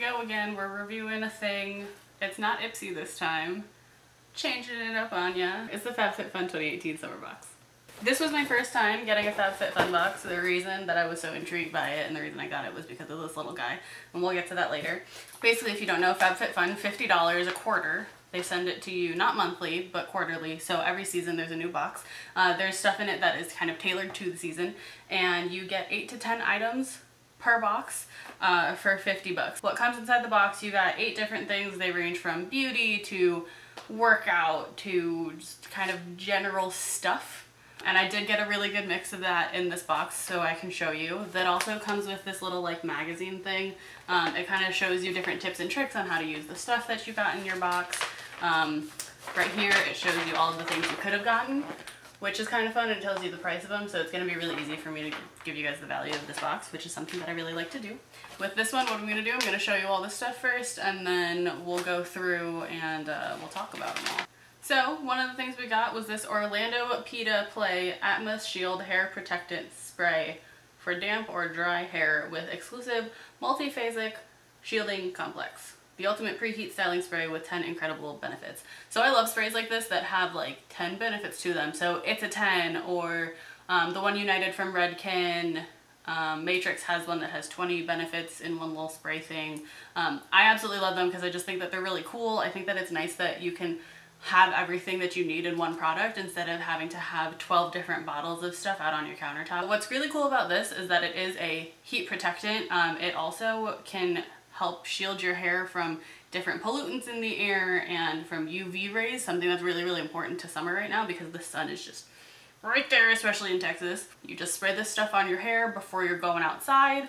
go again. We're reviewing a thing. It's not Ipsy this time. Changing it up on ya. It's the FabFitFun 2018 Summer Box. This was my first time getting a FabFitFun box. The reason that I was so intrigued by it and the reason I got it was because of this little guy. And we'll get to that later. Basically, if you don't know, FabFitFun, $50 a quarter. They send it to you not monthly, but quarterly. So every season there's a new box. There's stuff in it that is kind of tailored to the season. And you get 8 to 10 items per box for 50 bucks. What comes inside the box, you got 8 different things. They range from beauty to workout to just kind of general stuff. And I did get a really good mix of that in this box, so I can show you. That also comes with this little like magazine thing. It kind of shows you different tips and tricks on how to use the stuff that you got in your box. Right here it shows you all of the things you could have gotten, which is kind of fun. It tells you the price of them, so it's going to be really easy for me to give you guys the value of this box, which is something that I really like to do. With this one, what I'm going to do, I'm going to show you all this stuff first, and then we'll go through and we'll talk about them all. So, one of the things we got was this Orlando PETA Play Atmos Shield Hair Protectant Spray for damp or dry hair with exclusive multiphasic shielding complex. The ultimate preheat styling spray with 10 incredible benefits. So I love sprays like this that have like 10 benefits to them. So it's a 10, or the one United from Redken, Matrix has one that has 20 benefits in one little spray thing. I absolutely love them because I just think that they're really cool. I think that it's nice that you can have everything that you need in one product instead of having to have 12 different bottles of stuff out on your countertop. What's really cool about this is that it is a heat protectant. It also can help shield your hair from different pollutants in the air and from UV rays, something that's really, really important to summer right now because the sun is just right there, especially in Texas. You just spray this stuff on your hair before you're going outside,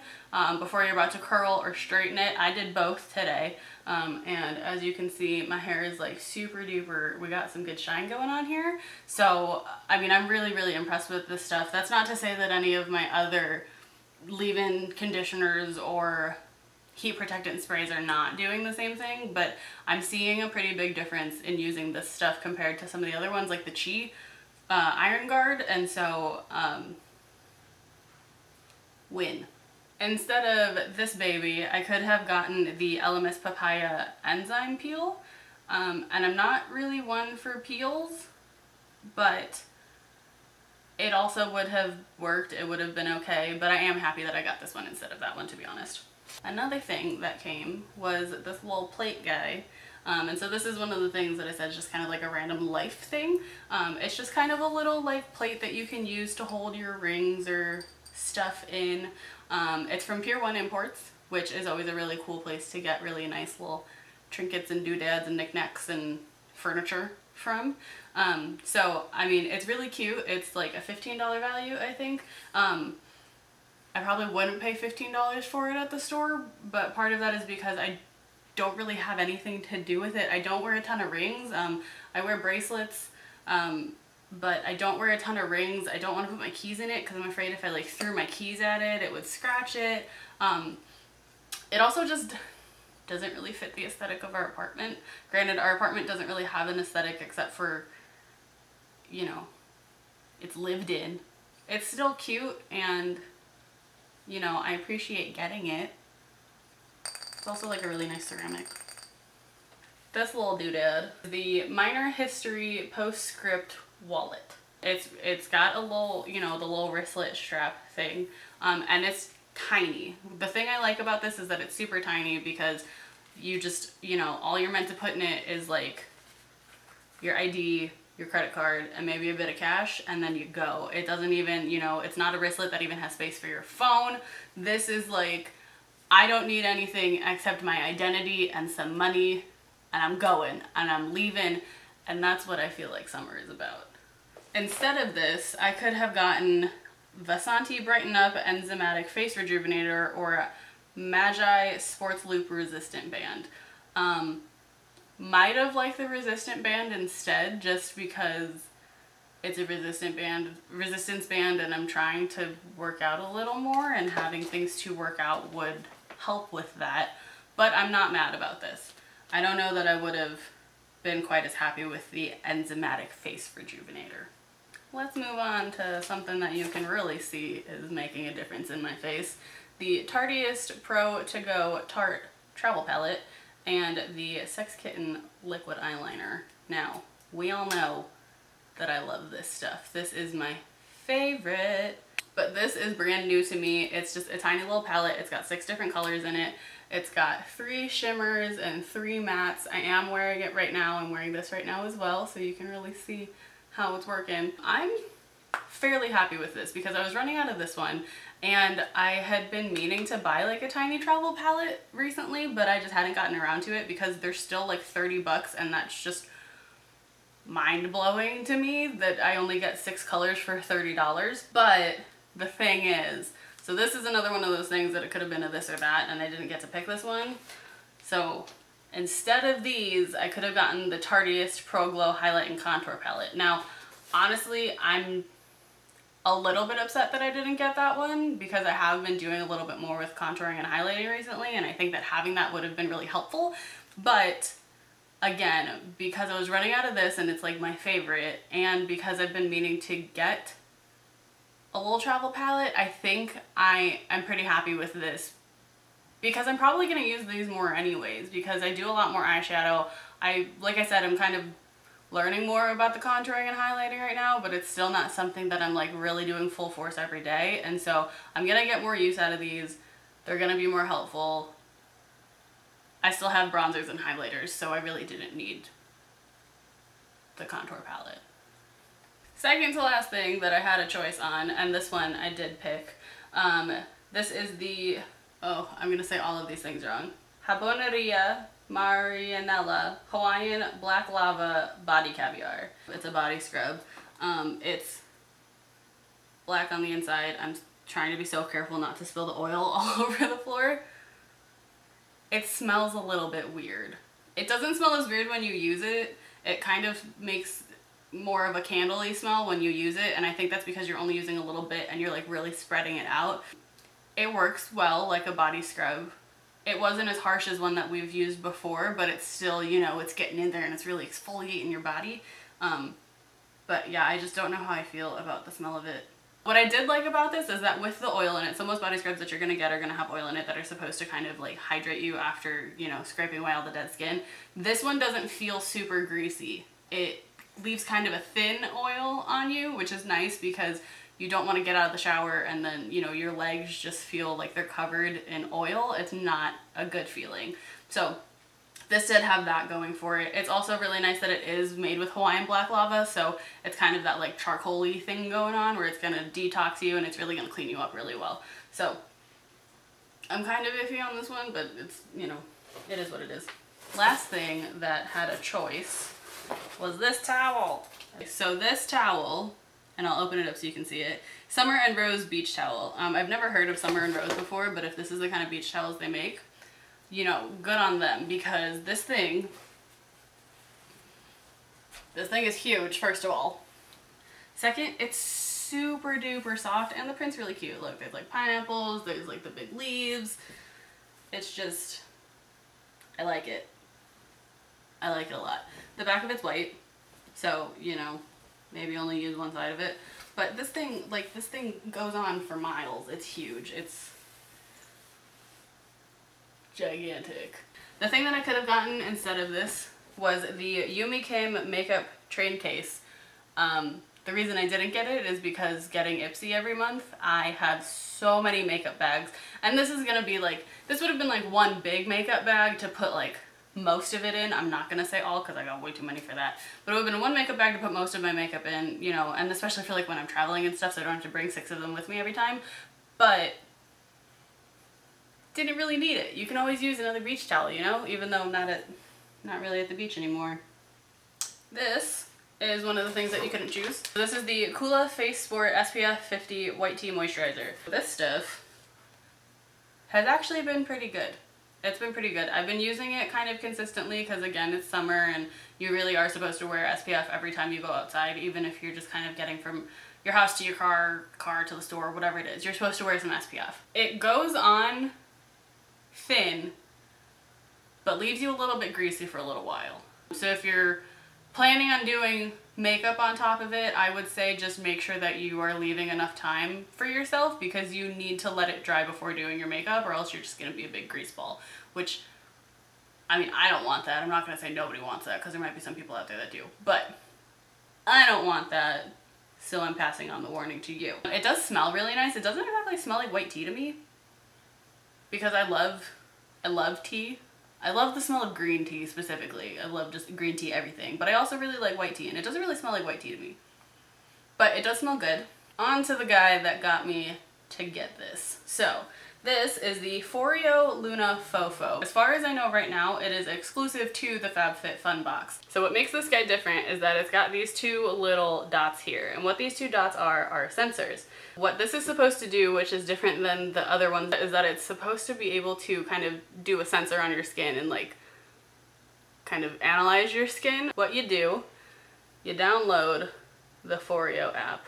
before you're about to curl or straighten it. I did both today. And as you can see, my hair is like super duper. We got some good shine going on here. So, I mean, I'm really, really impressed with this stuff. That's not to say that any of my other leave-in conditioners or heat protectant sprays are not doing the same thing, but I'm seeing a pretty big difference in using this stuff compared to some of the other ones like the Chi Iron Guard, and so win. Instead of this baby, I could have gotten the LMS Papaya Enzyme Peel, and I'm not really one for peels, but it also would have worked. It would have been okay, but I am happy that I got this one instead of that one, to be honest. Another thing that came was this little plate guy. And so this is one of the things that I said is just kind of like a random life thing. It's just kind of a little like plate that you can use to hold your rings or stuff in. It's from Pier 1 Imports, which is always a really cool place to get really nice little trinkets and doodads and knickknacks and furniture from. So, I mean, it's really cute. It's like a $15 value, I think. I probably wouldn't pay $15 for it at the store, but part of that is because I don't really have anything to do with it. I don't wear a ton of rings. I wear bracelets, but I don't wear a ton of rings. I don't want to put my keys in it because I'm afraid if I like threw my keys at it, it would scratch it. It also just doesn't really fit the aesthetic of our apartment. Granted, our apartment doesn't really have an aesthetic except for, you know, it's lived in. It's still cute and, you know, I appreciate getting it. It's also like a really nice ceramic. This little doodad, the Minor History Postscript Wallet. It's got a little, you know, the little wristlet strap thing, and it's tiny. The thing I like about this is that it's super tiny because you just, you know, all you're meant to put in it is like your ID, your credit card, and maybe a bit of cash, and then you go. It doesn't even, you know, it's not a wristlet that even has space for your phone. This is like, I don't need anything except my identity and some money, and I'm going, and I'm leaving, and that's what I feel like summer is about. Instead of this, I could have gotten Vasanti Brighten Up Enzymatic Face Rejuvenator or Magi Sports Loop Resistant Band. Might have liked the resistant band instead, just because it's a resistance band and I'm trying to work out a little more, and having things to work out would help with that. But I'm not mad about this. I don't know that I would have been quite as happy with the enzymatic face rejuvenator. Let's move on to something that you can really see is making a difference in my face. The Tarteist Pro To Go Tarte travel palette and the Sex Kitten liquid eyeliner. Now, we all know that I love this stuff. This is my favorite, but this is brand new to me. It's just a tiny little palette. It's got 6 different colors in it. It's got 3 shimmers and 3 mattes. I am wearing it right now. I'm wearing this right now as well, so you can really see how it's working. I'm fairly happy with this because I was running out of this one and I had been meaning to buy like a tiny travel palette recently, but I just hadn't gotten around to it because they're still like 30 bucks, and that's just mind-blowing to me that I only get 6 colors for $30. But the thing is, so this is another one of those things that it could have been a this or that, and I didn't get to pick this one. So instead of these, I could have gotten the Tarteist Pro Glow Highlight and Contour Palette. Now, honestly, I'm a little bit upset that I didn't get that one because I have been doing a little bit more with contouring and highlighting recently, and I think that having that would have been really helpful. But again, because I was running out of this and it's like my favorite, and because I've been meaning to get a little travel palette, I think I'm pretty happy with this because I'm probably going to use these more anyways because I do a lot more eyeshadow. Like I said, I'm kind of learning more about the contouring and highlighting right now, but it's still not something that I'm like really doing full force every day, and so I'm gonna get more use out of these. They're gonna be more helpful. I still have bronzers and highlighters, so I really didn't need the contour palette. Second to last thing that I had a choice on, and this one I did pick, this is the, oh, I'm gonna say all of these things wrong, Haboneria Marianella Hawaiian Black Lava Body Caviar. It's a body scrub. It's black on the inside. I'm trying to be so careful not to spill the oil all over the floor. It smells a little bit weird. It doesn't smell as weird when you use it. It kind of makes more of a candle-y smell when you use it, and I think that's because you're only using a little bit and you're like really spreading it out. It works well like a body scrub. It wasn't as harsh as one that we've used before, but it's still, you know, it's getting in there and it's really exfoliating your body. But yeah, I just don't know how I feel about the smell of it. What I did like about this is that with the oil in it, so most body scrubs that you're gonna get are gonna have oil in it that are supposed to kind of like hydrate you after, you know, scraping away all the dead skin. This one doesn't feel super greasy. It leaves kind of a thin oil on you, which is nice because you don't want to get out of the shower and then, you know, your legs just feel like they're covered in oil. It's not a good feeling. So this did have that going for it. It's also really nice that it is made with Hawaiian Black Lava, so it's kind of that like charcoal-y thing going on where it's gonna detox you and it's really gonna clean you up really well. So I'm kind of iffy on this one, but it's, you know, it is what it is. Last thing that had a choice was this towel. So this towel, and I'll open it up so you can see it. Summer and Rose beach towel. I've never heard of Summer and Rose before, but if this is the kind of beach towels they make, you know, good on them, because this thing is huge, first of all. Second, it's super duper soft, and the print's really cute. Look, there's like pineapples, there's like the big leaves. It's just, I like it. I like it a lot. The back of it's white, so, you know, maybe only use one side of it. But this thing, like, this thing goes on for miles. It's huge. It's gigantic. The thing that I could have gotten instead of this was the Yumi Kim makeup train case. The reason I didn't get it is because getting Ipsy every month, I have so many makeup bags. And this is gonna be like, this would have been like one big makeup bag to put like most of it in. I'm not gonna say all because I got way too many for that, but it would have been one makeup bag to put most of my makeup in, you know, and especially for like when I'm traveling and stuff, so I don't have to bring 6 of them with me every time. But didn't really need it. You can always use another beach towel, you know, even though not really at the beach anymore. This is one of the things that you couldn't choose. This is the Kula Face Sport SPF 50 White Tea Moisturizer. This stuff has actually been pretty good. It's been pretty good. I've been using it kind of consistently because, again, it's summer and you really are supposed to wear SPF every time you go outside, even if you're just kind of getting from your house to your car to the store, whatever it is. You're supposed to wear some SPF. It goes on thin, but leaves you a little bit greasy for a little while. So if you're planning on doing makeup on top of it, I would say just make sure that you are leaving enough time for yourself because you need to let it dry before doing your makeup or else you're just going to be a big grease ball, which I mean, I don't want that. I'm not going to say nobody wants that because there might be some people out there that do. But I don't want that, so I'm passing on the warning to you. It does smell really nice. It doesn't exactly smell like white tea to me because I love tea. I love the smell of green tea specifically. I love just green tea everything. But I also really like white tea, and it doesn't really smell like white tea to me. But it does smell good. On to the guy that got me to get this. So this is the Foreo Luna Fofo. As far as I know right now, it is exclusive to the FabFitFun box. So what makes this guy different is that it's got these two little dots here. And what these two dots are sensors. What this is supposed to do, which is different than the other ones, is that it's supposed to be able to kind of do a sensor on your skin and like kind of analyze your skin. What you do, you download the Foreo app.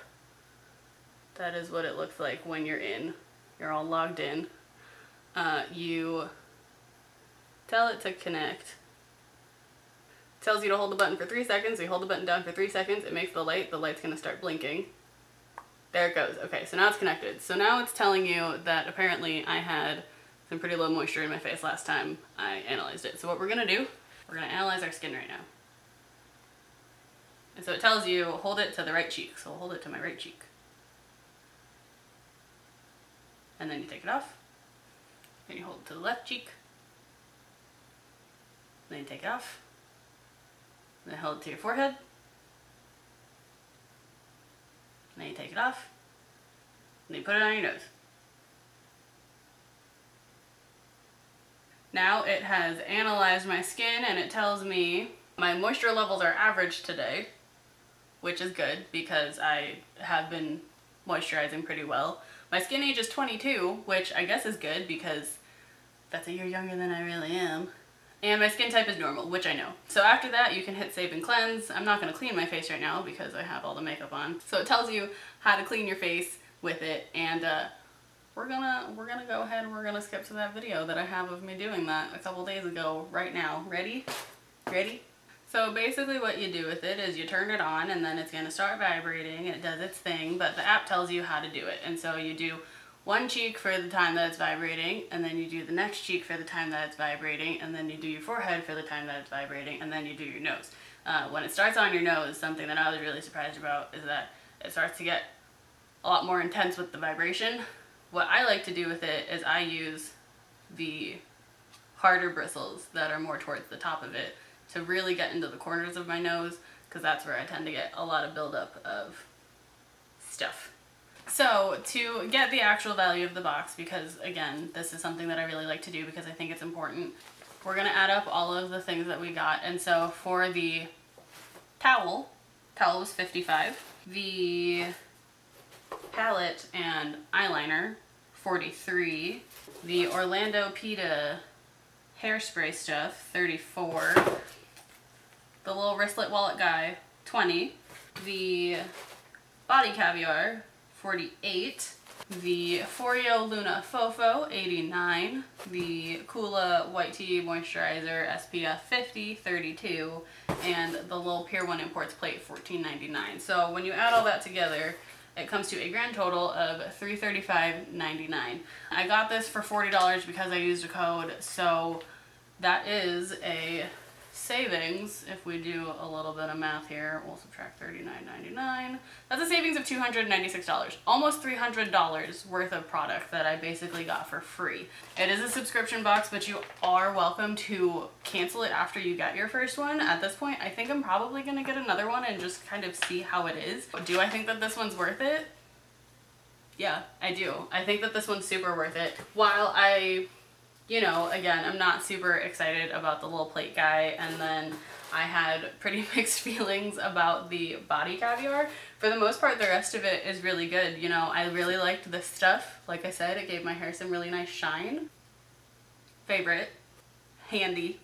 That is what it looks like when you're all logged in. You tell it to connect. It tells you to hold the button for 3 seconds. So you hold the button down for 3 seconds. It makes the light's gonna start blinking. There it goes. Okay, so now it's connected. So now it's telling you that apparently I had some pretty low moisture in my face last time I analyzed it. So what we're gonna do, we're gonna analyze our skin right now. And so it tells you, hold it to the right cheek. So I'll hold it to my right cheek. And then you take it off. Then you hold it to the left cheek. Then you take it off. Then hold it to your forehead. Then you take it off. Then you put it on your nose. Now it has analyzed my skin and it tells me my moisture levels are average today, which is good because I have been moisturizing pretty well. My skin age is 22, which I guess is good because that's a year younger than I really am. And my skin type is normal, which I know. So after that, you can hit save and cleanse. I'm not going to clean my face right now because I have all the makeup on. So it tells you how to clean your face with it, and we're gonna go ahead and we're gonna skip to that video that I have of me doing that a couple days ago right now. Ready? Ready? So basically what you do with it is you turn it on and then it's going to start vibrating and it does its thing, but the app tells you how to do it. And so you do one cheek for the time that it's vibrating, and then you do the next cheek for the time that it's vibrating, and then you do your forehead for the time that it's vibrating, and then you do your nose. When it starts on your nose, something that I was really surprised about is that it starts to get a lot more intense with the vibration. What I like to do with it is I use the harder bristles that are more towards the top of it to really get into the corners of my nose, because that's where I tend to get a lot of buildup of stuff. So to get the actual value of the box, because again, this is something that I really like to do because I think it's important, we're going to add up all of the things that we got. And so for the towel was $55. The palette and eyeliner, $43. The Orlando Pita hairspray stuff, $34. The little wristlet wallet guy, $20. The body caviar, $48. The Foreo Luna Fofo, $89. The Kula White Tea Moisturizer SPF 50, $32. And the little Pier 1 Imports plate, $14.99. So when you add all that together, it comes to a grand total of $335.99. I got this for $40 because I used a code, so that is a savings. If we do a little bit of math here, we'll subtract $39.99. That's a savings of $296. Almost $300 worth of product that I basically got for free. It is a subscription box, but you are welcome to cancel it after you get your first one. At this point, I think I'm probably gonna get another one and just kind of see how it is. Do I think that this one's worth it? Yeah, I do. I think that this one's super worth it. While you know, again, I'm not super excited about the little plate guy, and then I had pretty mixed feelings about the body caviar. For the most part, the rest of it is really good. You know, I really liked this stuff. Like I said, it gave my hair some really nice shine. Favorite. Handy.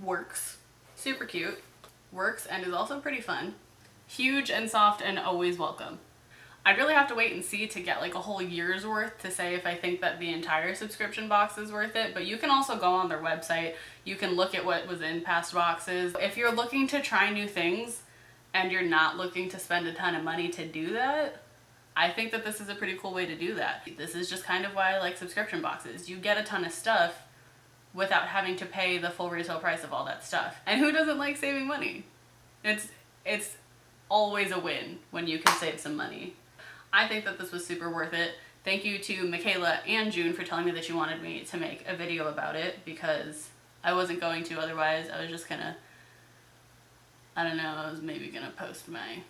Works. Super cute. Works and is also pretty fun. Huge and soft and always welcome. I'd really have to wait and see to get like a whole year's worth to say if I think that the entire subscription box is worth it, but you can also go on their website. You can look at what was in past boxes. If you're looking to try new things and you're not looking to spend a ton of money to do that, I think that this is a pretty cool way to do that. This is just kind of why I like subscription boxes. You get a ton of stuff without having to pay the full retail price of all that stuff. And who doesn't like saving money? It's always a win when you can save some money. I think that this was super worth it. Thank you to Micaela and June for telling me that you wanted me to make a video about it, because I wasn't going to otherwise. I was just gonna, I don't know, I was maybe gonna post my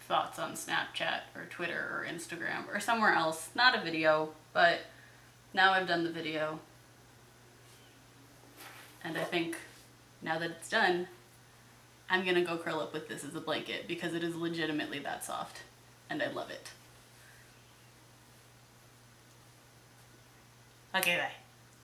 thoughts on Snapchat or Twitter or Instagram or somewhere else. Not a video, but now I've done the video. And I think now that it's done, I'm gonna go curl up with this as a blanket because it is legitimately that soft and I love it. Okay, bye.